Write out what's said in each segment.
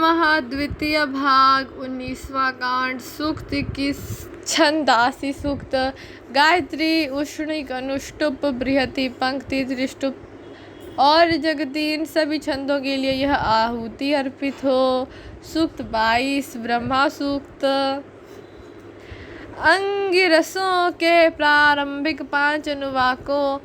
नमः। द्वितीय भाग 19वां कांड सूक्त 21 छंदासी सूक्त। गायत्री उष्णिक अनुष्टुप बृहति पंक्ति त्रिष्टुप और जगती इन सभी छंदों के लिए यह आहुति अर्पित हो। सूक्त 22 ब्रह्मा सूक्त। अंगिरसों के प्रारंभिक 5 अनुवाकों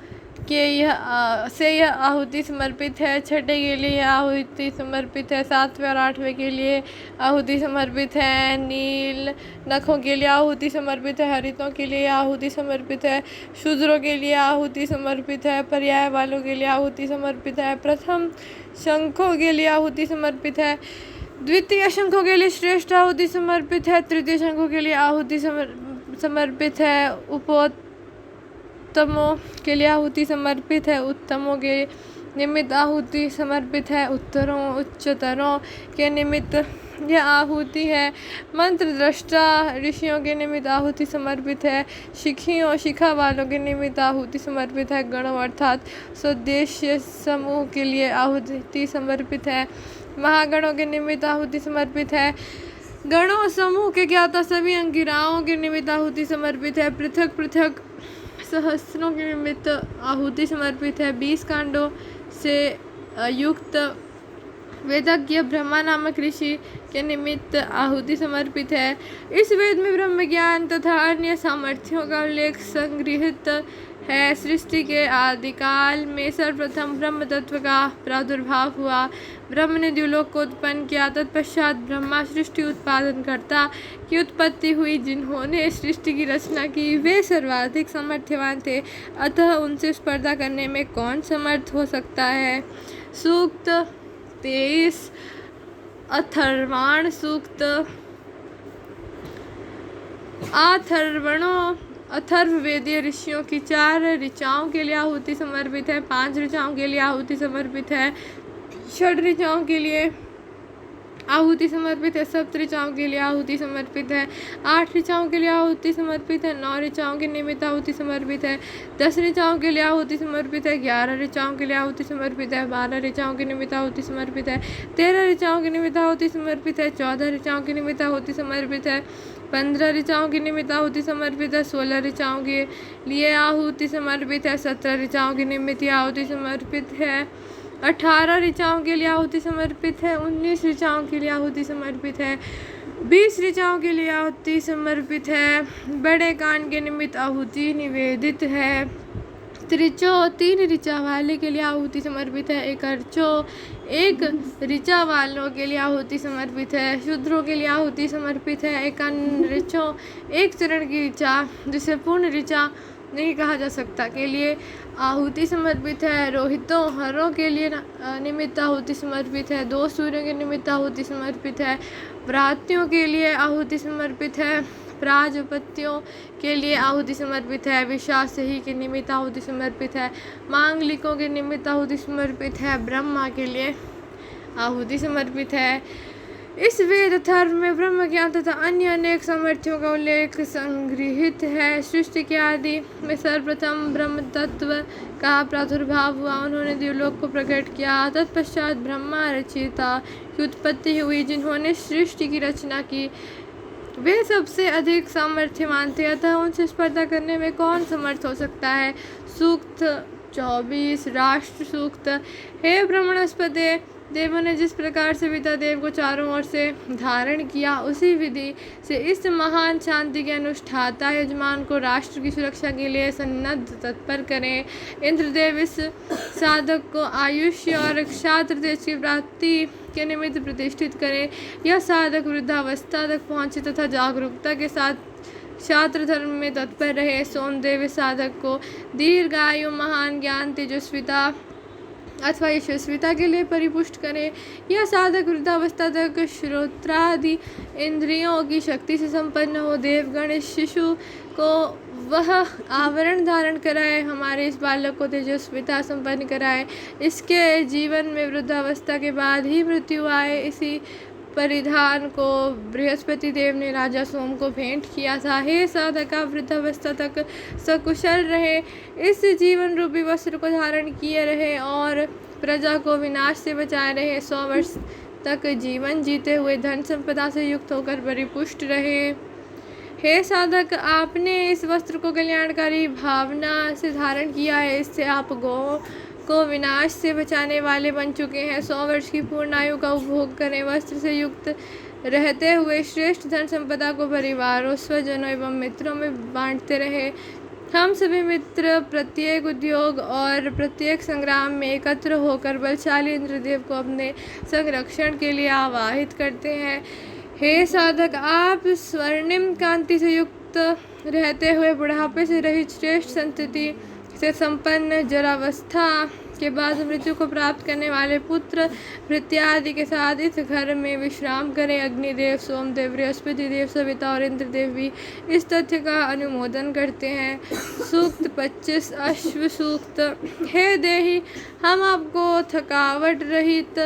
के यह आहुति समर्पित है। छठे के लिए यह आहुति समर्पित है। 7वें और 8वें के लिए आहुति समर्पित है। नील नखों के लिए आहुति समर्पित है। हरितों के लिए आहुति समर्पित है। शूद्रों के लिए आहुति समर्पित है। पर्याय वालों के लिए आहुति समर्पित है। प्रथम शंखों के लिए आहुति समर्पित है। द्वितीय शंखों के लिए श्रेष्ठ आहुति समर्पित है। तृतीय शंखों के लिए आहुति समर्पित है। उत्तमों के लिए आहुति समर्पित है। उत्तमों के निमित्त आहुति समर्पित है। उत्तरों उच्चतरों के निमित्त यह आहुति है। मंत्र दृष्टा ऋषियों के निमित्त आहुति समर्पित है। शिखियों शिखा वालों के निमित्त आहुति समर्पित है। गणों अर्थात स्वदेश्य समूह के लिए आहुति समर्पित है। महागणों के निमित्त आहुति समर्पित है। गणों समूह के ज्ञाता सभी अंगिराओं के निमित्त आहुति समर्पित है। पृथक पृथक सहस्रों के निमित्त आहुति समर्पित है। 20 कांडों से युक्त वेदज्ञ ब्रह्मा नामक ऋषि के निमित्त आहुति समर्पित है। इस वेद में ब्रह्म ज्ञान तथा अन्य सामर्थ्यों का उल्लेख संग्रहित है। सृष्टि के आदिकाल में सर्वप्रथम ब्रह्म तत्व का प्रादुर्भाव हुआ। ब्रह्म ने द्युलोक को उत्पन्न किया। तत्पश्चात ब्रह्मा सृष्टि उत्पादनकर्ता की उत्पत्ति हुई। जिन्होंने सृष्टि की रचना की वे सर्वाधिक सामर्थ्यवान थे, अतः उनसे स्पर्धा करने में कौन समर्थ हो सकता है। सूक्त 23 अथर्वाण सूक्त। अथर्ववेदीय ऋषियों की 4 ऋचाओं के लिए आहुति समर्पित है। 5 ऋचाओं के लिए आहुति समर्पित है। 6 ऋचाओं के लिए आहुति समर्पित है। 7 ऋचाओं के लिए आहुति समर्पित है। 8 ऋचाओं के लिए आहुति समर्पित है। 9 ऋचाओं के निमित्त आहुति समर्पित है। 10 ऋचाओं के लिए आहुति समर्पित है। 11 ऋचाओं के लिए आहुति समर्पित है। 12 ऋचाओं के निमित्त आहुति समर्पित है। 13 ऋचाओं के निमित्त आहुति समर्पित है। 14 ऋचाओं के निमित्त आहुति समर्पित है। 15 ऋचाओं के निमित्त आहुति समर्पित है। 16 ऋचाओं के लिए आहुति समर्पित है। 17 ऋचाओं के निमित्त आहुति समर्पित है। 18 ऋचाओं के लिए आहुति समर्पित है। 19 ऋचाओं के लिए आहुति समर्पित है। 20 ऋचाओं के लिए आहुति समर्पित है। बड़े कांड के निमित्त आहुति निवेदित है। त्रिचो 3 ऋचा वाले के लिए आहुति समर्पित है। 1 अर्चो 1 ऋचा वालों के लिए आहुति समर्पित है। शूद्रों के लिए आहुति समर्पित है। 1 ऋचो 1 चरण की ऋचा जिसे पूर्ण ऋचा नहीं कहा जा सकता के लिए आहुति समर्पित है। रोहितों हरों के लिए निमित्त आहुति समर्पित है। 2 सूर्यों के निमित्त आहुति समर्पित है। व्रात्यों के लिए आहुति समर्पित है। प्राजपत्यों के लिए आहुति समर्पित है। विशासही के निमित्त आहुति समर्पित है। मांगलिकों के निमित्त आहुति समर्पित है। ब्रह्मा के लिए आहुति समर्पित है। इस वेद अथर्व में ब्रह्म ज्ञान तथा अन्य अनेक सामर्थ्यों का उल्लेख संग्रहित है। सृष्टि के आदि में सर्वप्रथम ब्रह्म तत्व का प्रादुर्भाव हुआ। उन्होंने द्युलोक को प्रकट किया। तत्पश्चात ब्रह्मा रचयिता की उत्पत्ति हुई। जिन्होंने सृष्टि की रचना की वे सबसे अधिक सामर्थ्यवान थे, अतः उनसे स्पर्धा करने में कौन समर्थ हो सकता है। सूक्त 24 राष्ट्र सूक्त। हे ब्रह्मणस्पते, देवों ने जिस प्रकार से पिता देव को चारों ओर से धारण किया, उसी विधि से इस महान शांति के अनुष्ठाता यजमान को राष्ट्र की सुरक्षा के लिए सन्नद्ध तत्पर करें। इंद्रदेव इस साधक को आयुष्य और क्षात्र देश की प्राप्ति के निमित्त प्रतिष्ठित करें। यह साधक वृद्धावस्था तक पहुँचे तथा जागरूकता के साथ क्षात्र धर्म में तत्पर रहे। सोमदेव इस साधक को दीर्घायु महान ज्ञान तेजस्विता अथवा यशस्विता के लिए परिपुष्ट करें। यह साधक वृद्धावस्था तक श्रोत्रादि इंद्रियों की शक्ति से संपन्न हो। देवगण इस शिशु को वह आवरण धारण कराए, हमारे इस बालक को तेजस्विता संपन्न कराए। इसके जीवन में वृद्धावस्था के बाद ही मृत्यु आए। इसी परिधान को बृहस्पति देव ने राजा सोम को भेंट किया था। हे साधका, वृद्धावस्था तक सकुशल रहे, इस जीवन रूपी वस्त्र को धारण किए रहे और प्रजा को विनाश से बचाए रहे। 100 वर्ष तक जीवन जीते हुए धन संपदा से युक्त होकर परिपुष्ट रहे। हे साधक, आपने इस वस्त्र को कल्याणकारी भावना से धारण किया है। इससे आप गौ को विनाश से बचाने वाले बन चुके हैं। 100 वर्ष की पूर्ण आयु का उपभोग करें। वस्त्र से युक्त रहते हुए श्रेष्ठ धन संपदा को परिवारों, स्वजनों एवं मित्रों में बांटते रहे। हम सभी मित्र प्रत्येक उद्योग और प्रत्येक संग्राम में एकत्र होकर बलशाली इंद्रदेव को अपने संरक्षण के लिए आवाहित करते हैं। हे साधक, आप स्वर्णिम कांति से युक्त रहते हुए बुढ़ापे से रहित श्रेष्ठ संतति से संपन्न, जरावस्था के बाद मृत्यु को प्राप्त करने वाले पुत्र भृत्यादि के साथ इस घर में विश्राम करें। अग्निदेव, सोमदेव, बृहस्पति देव, सविता और इंद्रदेव भी इस तथ्य का अनुमोदन करते हैं। सूक्त 25 अश्व सूक्त। हे देही, हम आपको थकावट रहित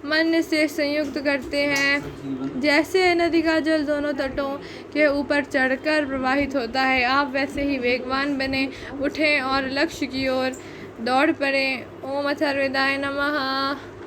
मन से संयुक्त करते हैं। जैसे नदी का जल दोनों तटों के ऊपर चढ़कर प्रवाहित होता है, आप वैसे ही वेगवान बने, उठें और लक्ष्य की ओर दौड़ पड़े। ओम अथर्ववेदाय नमः।